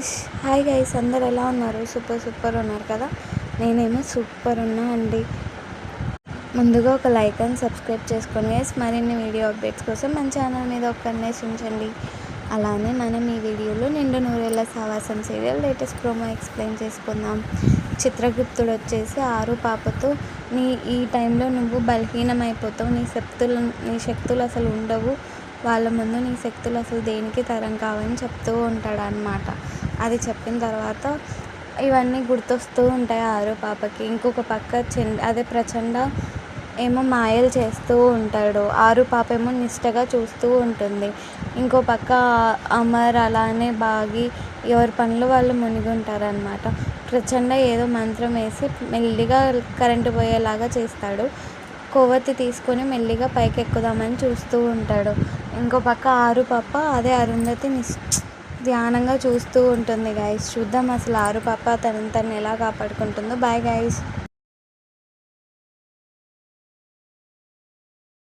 Guys hi guys అందరు ఎలా ఉన్నారు? సూపర్ ఉన్నారు కదా. నేనేమో సూపర్ ఉన్నా అండి. ముందుగా ఒక లైక్ అండ్ సబ్స్క్రైబ్ చేసుకొని గైస్ మరిన్ని వీడియో అప్డేట్స్ కోసం మన ఛానల్ మీద ఒక కన్నేసి ఉంచండి. అలానే మనం ఈ వీడియోలో నిండు నూరేళ్ల సావాసం సీరియల్ లేటెస్ట్ ప్రోమో ఎక్స్ప్లెయిన్ చేసుకుందాం. చిత్రగుప్తుడు వచ్చేసి ఆరు పాపతో ఈ టైంలో నువ్వు బలహీనమైపోతావు, నీ శక్తులు అసలు ఉండవు, వాళ్ళ ముందు నీ శక్తులు అసలు దేనికి తరం కావని చెప్తూ ఉంటాడు అన్నమాట. అది చెప్పిన తర్వాత ఇవన్నీ గుర్తొస్తూ ఉంటాయి ఆరు పాపకి. ఇంకొక పక్క అదే ప్రచండ ఏమో మాయలు చేస్తూ ఉంటాడు, ఆరు పాప ఏమో నిష్టగా చూస్తూ ఉంటుంది. ఇంకో పక్క అమర్ అలానే బాగి ఎవరి పనులు వాళ్ళు మునిగి ఉంటారనమాట. ప్రచండ ఏదో మంత్రం వేసి మెల్లిగా కరెంటు పోయేలాగా చేస్తాడు. కొవ్వొత్తి తీసుకొని మెల్లిగా పైకి ఎక్కుదామని చూస్తూ ఉంటాడు. ఇంకో పక్క ఆరు పాప అదే అరుంధతి ధ్యానంగా చూస్తూ ఉంటుంది. గైస్ చూద్దాం అసలు ఆరు పాప తను ఎలా కాపాడుకుంటుందో. Bye guys.